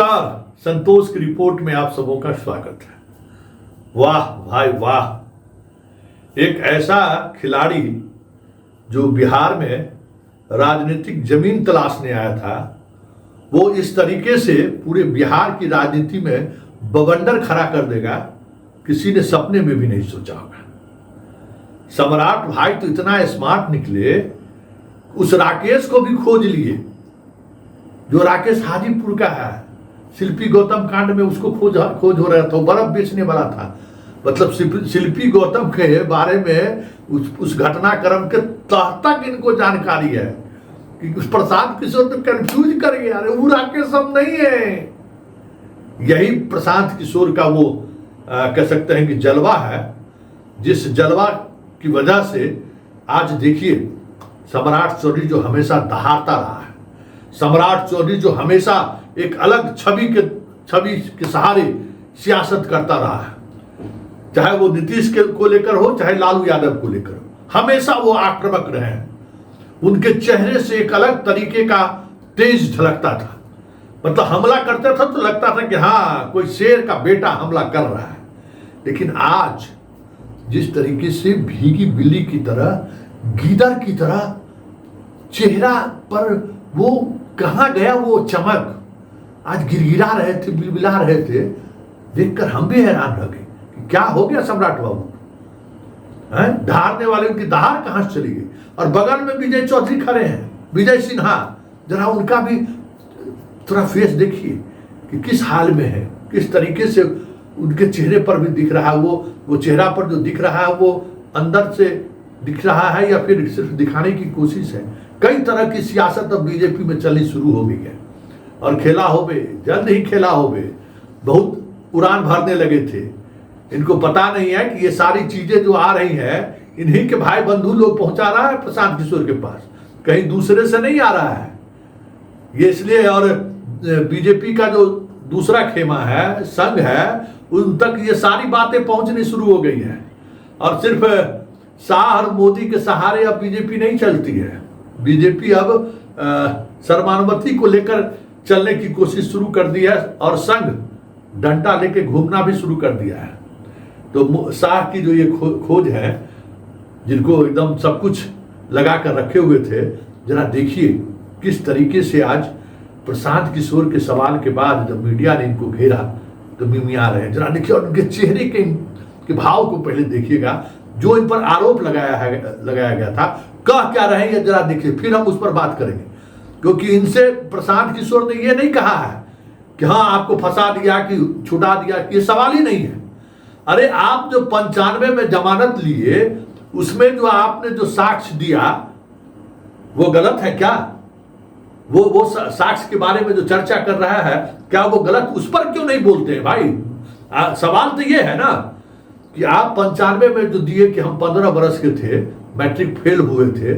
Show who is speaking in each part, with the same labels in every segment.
Speaker 1: नमस्कार, संतोष की रिपोर्ट में आप सबों का स्वागत है। वाह भाई वाह, एक ऐसा खिलाड़ी जो बिहार में राजनीतिक जमीन तलाशने आया था, वो इस तरीके से पूरे बिहार की राजनीति में बवंडर खड़ा कर देगा, किसी ने सपने में भी नहीं सोचा होगा। सम्राट भाई तो इतना स्मार्ट निकले, उस राकेश को भी खोज लिए, जो राकेश हाजीपुर का है। शिल्पी गौतम कांड में उसको खोज हो रहा था, बर्फ बेचने वाला था। मतलब शिल्पी गौतम के बारे में उस घटनाक्रम के तह तक इनको जानकारी है कि उस प्रशांत किशोर तो कंफ्यूज कर गया, अरे वो राकेश हम नहीं है। यही प्रशांत किशोर का वो कह सकते हैं कि जलवा है, जिस जलवा की वजह से आज देखिए सम्राट चौधरी जो हमेशा दहाड़ता रहा है, सम्राट चौधरी जो हमेशा एक अलग छवि के सहारे सियासत करता रहा है, चाहे वो नीतीश को लेकर हो, चाहे लालू यादव को लेकर हो, हमेशा वो आक्रामक रहे हैं। उनके चेहरे से एक अलग तरीके का तेज झलकता था। मतलब हमला करता था तो लगता था कि हाँ, कोई शेर का बेटा हमला कर रहा है। लेकिन आज जिस तरीके से भीगी बिल्ली की तरह, गीदड़ की तरह चेहरा पर वो कहाँ गया वो चमक, आज गिरगिरा रहे थे, बिलबिला रहे थे, देखकर हम भी हैरान रह गए कि क्या हो गया सम्राट बाबू। धारने वाले उनकी दहाड़ कहां से चली गई। और बगल में विजय चौधरी खड़े हैं, विजय सिन्हा, जरा उनका भी थोड़ा फेस देखिए कि किस हाल में है, किस तरीके से उनके चेहरे पर भी दिख रहा है। वो चेहरा पर जो दिख रहा है वो अंदर से दिख रहा है या फिर सिर्फ दिखाने की कोशिश है। कई तरह की सियासत अब बीजेपी में चलनी शुरू हो गई है और खेला होवे, जल्द ही खेला होवे। बहुत उड़ान भरने लगे थे, इनको पता नहीं है कि ये सारी चीजें जो आ रही है, इन्हीं के भाई बंधु लोग पहुंचा रहा है प्रशांत किशोर के पास, कहीं दूसरे से नहीं आ रहा है ये। इसलिए और बीजेपी का जो दूसरा खेमा है, संघ है, उन तक ये सारी बातें पहुंचनी शुरू हो गई है। और सिर्फ शाह और मोदी के सहारे अब बीजेपी नहीं चलती है। बीजेपी अब सर्वानुमति को लेकर चलने की कोशिश शुरू कर दी है और संघ डंडा लेके घूमना भी शुरू कर दिया है। तो शाह की जो ये खोज है, जिनको एकदम सब कुछ लगा कर रखे हुए थे, जरा देखिए किस तरीके से आज प्रशांत किशोर के सवाल के बाद जब मीडिया ने इनको घेरा तो मिमिया रहे। जरा देखिए और उनके चेहरे के भाव को पहले देखिएगा, जो इन पर आरोप लगाया गया था, कह क्या रहे हैं जरा देखिए, फिर हम उस पर बात करेंगे। क्योंकि इनसे प्रशांत किशोर ने ये नहीं कहा है कि हाँ आपको फंसा दिया कि छुड़ा दिया, ये सवाल ही नहीं है। अरे आप जो 95 में जमानत लिए, उसमें जो आपने जो साक्ष्य दिया वो गलत है क्या? वो साक्ष्य के बारे में जो चर्चा कर रहा है, क्या वो गलत? उस पर क्यों नहीं बोलते हैं भाई? सवाल तो ये है ना कि आप 95 में जो दिए कि हम 15 बरस के थे, मैट्रिक फेल हुए थे,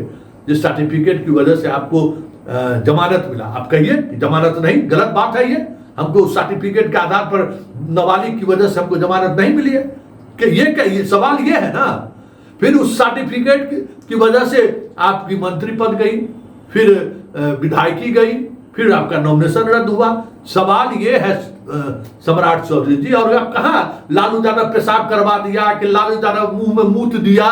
Speaker 1: जिस सर्टिफिकेट की वजह से आपको जमानत मिला, आप कहिए कि जमानत नहीं, गलत बात है ये। हमको उस सर्टिफिकेट के आधार पर नाबालिग की वजह से हमको जमानत नहीं मिली है कि ये सवाल ये है ना। फिर उस सर्टिफिकेट की वजह से आपकी मंत्री पद गई, फिर विधायकी गई, फिर आपका नॉमिनेशन रद्द हुआ। सवाल ये है सम्राट चौधरी जी, और आप कहाँ लालू यादव पेशाब करवा दिया कि लालू यादव मुंह में मूत दिया,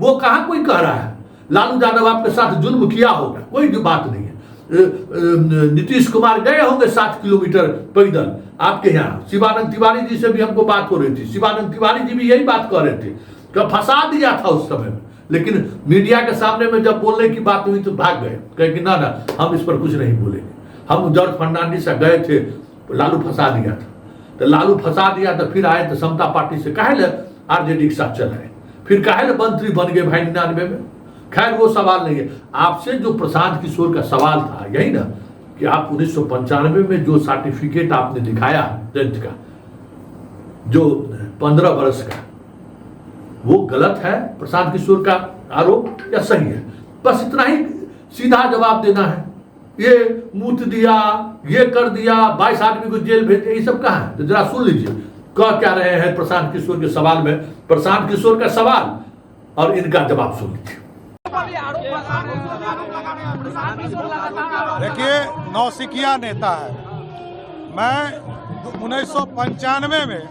Speaker 1: वो कहाँ कोई कह रहा है। लालू यादव आपके साथ जुल्म किया होगा, कोई बात नहीं है। नीतीश कुमार गए होंगे 7 किलोमीटर पैदल आपके यहाँ। शिवानंद तिवारी जी से भी हमको बात हो रही थी, शिवानंद तिवारी जी भी यही बात कह रहे थे कि फंसा दिया था उस समय में। लेकिन मीडिया के सामने में जब बोलने की बात हुई तो भाग गए, कहे कि ना हम इस पर कुछ नहीं बोलेंगे। हम जॉर्ज फर्नांडिस से गए थे, लालू फंसा दिया था, तो लालू फंसा दिया तो फिर आए तो समता पार्टी से काहे आरजेडी के साथ चलाए, फिर काहे मंत्री बन गए भाई 99 में। खैर वो सवाल नहीं है। आपसे जो प्रशांत किशोर का सवाल था यही ना कि आप 1995 में जो सर्टिफिकेट आपने दिखाया 10th का, जो 15 वर्ष का, वो गलत है प्रशांत किशोर का आरोप या सही है? बस इतना ही सीधा जवाब देना है। ये मूत दिया, ये कर दिया, 22 आदमी को जेल भेजे, ये सब कहाँ है? तो जरा सुन लीजिए कह क्या रहे हैं प्रशांत किशोर के सवाल में। प्रशांत किशोर का सवाल और इनका जवाब सुन लीजिए।
Speaker 2: देखिए, नौसिखिया नेता है, मैं 1995 में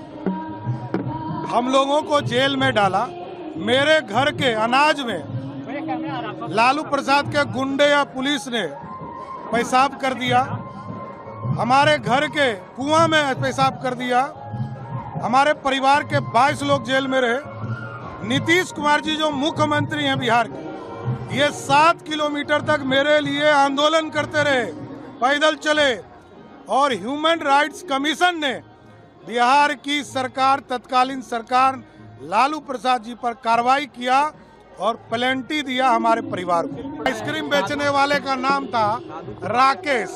Speaker 2: हम लोगों को जेल में डाला। मेरे घर के अनाज में लालू प्रसाद के गुंडे या पुलिस ने पेशाब कर दिया। हमारे घर के कुआं में पेशाब कर दिया। हमारे परिवार के 22 लोग जेल में रहे। नीतीश कुमार जी जो मुख्यमंत्री हैं बिहार के, ये 7 किलोमीटर तक मेरे लिए आंदोलन करते रहे, पैदल चले। और ह्यूमन राइट्स कमीशन ने बिहार की सरकार, तत्कालीन सरकार लालू प्रसाद जी पर कार्रवाई किया और प्लेंटी दिया हमारे परिवार को। आइसक्रीम बेचने वाले का नाम था राकेश।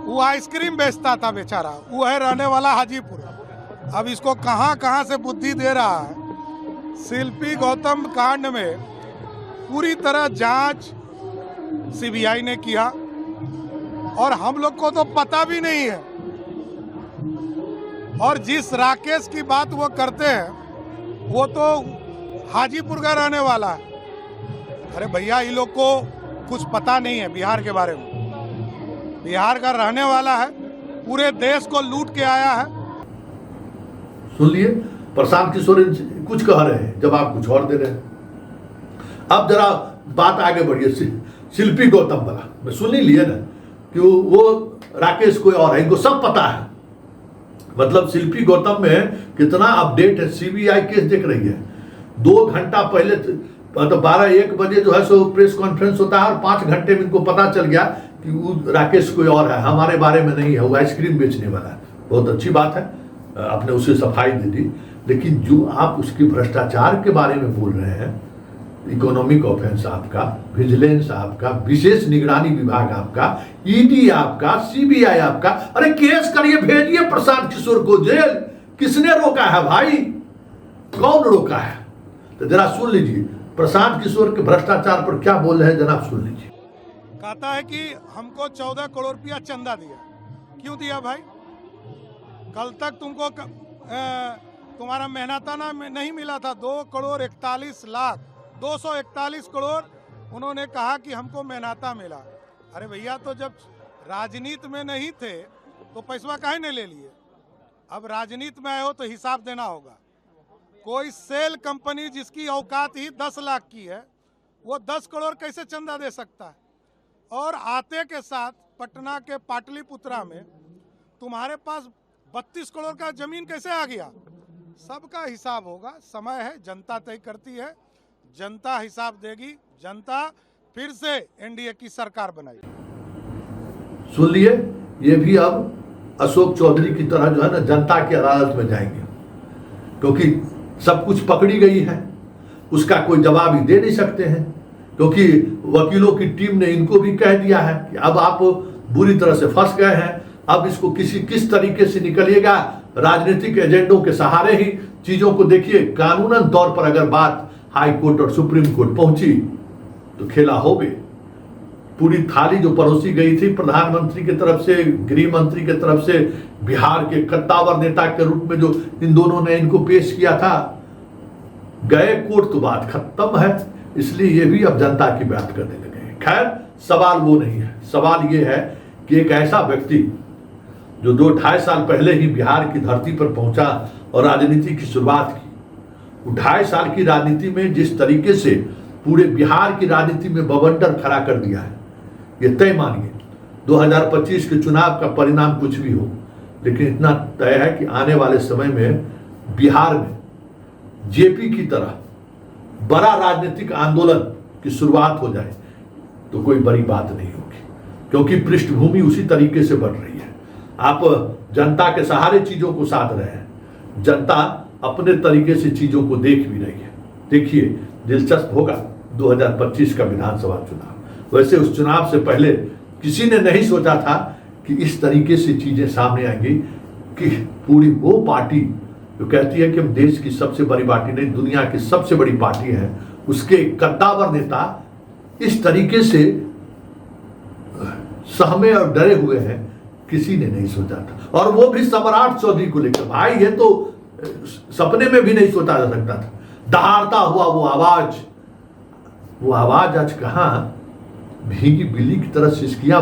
Speaker 2: वो आइसक्रीम बेचता था बेचारा। वो है रहने वाला हाजीपुर। अब इसको कहां कहां से बुद्धि दे रहा है। शिल्पी गौतम कांड में पूरी तरह जांच सीबीआई ने किया और हम लोग को तो पता भी नहीं है। और जिस राकेश की बात वो करते हैं वो तो हाजीपुर का रहने वाला है। अरे भैया, ये लोग को कुछ पता नहीं है बिहार के बारे में। बिहार का रहने वाला है, पूरे देश को लूट के आया है।
Speaker 1: सुन लिए, प्रशांत किशोर कुछ कह रहे हैं जब आप कुछ और दे रहे हैं। अब जरा बात आगे बढ़िए। शिल्पी गौतम वाला मैं सुन ही लिए ना कि वो राकेश कोई और है, इनको सब पता है। मतलब शिल्पी गौतम में कितना अपडेट है। सीबीआई केस देख रही है। 2 घंटा पहले मतलब 12-1 बजे जो है सो प्रेस कॉन्फ्रेंस होता है और 5 घंटे में इनको पता चल गया कि वो राकेश कोई और है, हमारे बारे में नहीं है, वो आइसक्रीम बेचने वाला है। बहुत अच्छी बात है, आपने उसे सफाई दे दी। लेकिन जो आप उसकी भ्रष्टाचार के बारे में बोल रहे हैं, इकोनॉमिक ऑफेंस आपका, विजिलेंस आपका, विशेष निगरानी विभाग आपका, ईडी आपका, सीबीआई आपका, अरे केस करिए, भेजिए प्रशांत किशोर को जेल। किसने रोका है भाई? कौन रोका है? तो जरा सुन लीजिए प्रशांत किशोर के भ्रष्टाचार पर क्या बोल रहे हैं, जनाब सुन लीजिए।
Speaker 2: कहता है कि हमको 14 करोड़ रुपया चंदा दिया। क्यों दिया भाई? कल तक तुमको तुम्हारा मेहनताना नहीं मिला था। 241 करोड़ उन्होंने कहा कि हमको मेहनता मिला। अरे भैया, तो जब राजनीति में नहीं थे तो पैसा काहे नहीं ले लिए? अब राजनीति में आए हो तो हिसाब देना होगा। कोई सेल कंपनी जिसकी औकात ही 10 लाख की है, वो 10 करोड़ कैसे चंदा दे सकता है? और आते के साथ पटना के पाटलिपुत्रा में तुम्हारे पास 32 करोड़ का जमीन कैसे आ गया? सबका हिसाब होगा। समय है, जनता तय करती है, जनता हिसाब देगी। जनता फिर से एनडीए की सरकार बनाएगी।
Speaker 1: सुन लिए, ये भी अब अशोक चौधरी की तरह जो है ना जनता की अदालत में जाएंगे, क्योंकि सब कुछ पकड़ी गई है, उसका कोई जवाब ही दे नहीं सकते हैं। क्योंकि वकीलों की टीम ने इनको भी कह दिया है कि अब आप बुरी तरह से फंस गए हैं। अब इसको किस तरीके से निकलिएगा, राजनीतिक एजेंडों के सहारे ही चीजों को देखिए। कानूनन तौर पर अगर बात हाई कोर्ट और सुप्रीम कोर्ट पहुंची तो खेला हो गए। पूरी थाली जो परोसी गई थी प्रधानमंत्री की तरफ से, गृह मंत्री की तरफ से, बिहार के कद्दावर नेता के रूप में जो इन दोनों ने इनको पेश किया था, गए कोर्ट तो बात खत्म है। इसलिए ये भी अब जनता की बात करने लगे हैं। खैर, सवाल वो नहीं है। सवाल ये है कि एक ऐसा व्यक्ति जो 2-2.5 साल पहले ही बिहार की धरती पर पहुंचा और राजनीति की शुरुआत की, 2.5 साल की राजनीति में जिस तरीके से पूरे बिहार की राजनीति में बवंडर खड़ा कर दिया है, ये तय मानिए 2025 के चुनाव का परिणाम कुछ भी हो, लेकिन इतना तय है कि आने वाले समय में बिहार में जेपी की तरह बड़ा राजनीतिक आंदोलन की शुरुआत हो जाए तो कोई बड़ी बात नहीं होगी, क्योंकि पृष्ठभूमि उसी तरीके से बढ़ रही है। आप जनता के सहारे चीजों को साध रहे हैं, जनता अपने तरीके से चीजों को देख भी रही है। देखिए, दिलचस्प होगा 2025 का विधानसभा चुनाव। वैसे उस चुनाव से पहले किसी ने नहीं सोचा था कि इस तरीके से चीजें सामने आएंगी कि पूरी वो पार्टी जो कहती है कि हम देश की सबसे बड़ी पार्टी नहीं, दुनिया की सबसे बड़ी पार्टी है, उसके कद्दावर नेता इस तरीके से सहमे और डरे हुए हैं, किसी ने नहीं सोचा था। और वो भी सम्राट चौधरी को लेकर। भाई, ये तो सपने में भी नहीं सोचा जा सकता था। दहाड़ता हुआ वो आवाज आज कहां भीगी बिल्ली की तरह सिसकियां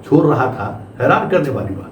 Speaker 1: छोड़ रहा था। हैरान करने वाली बात।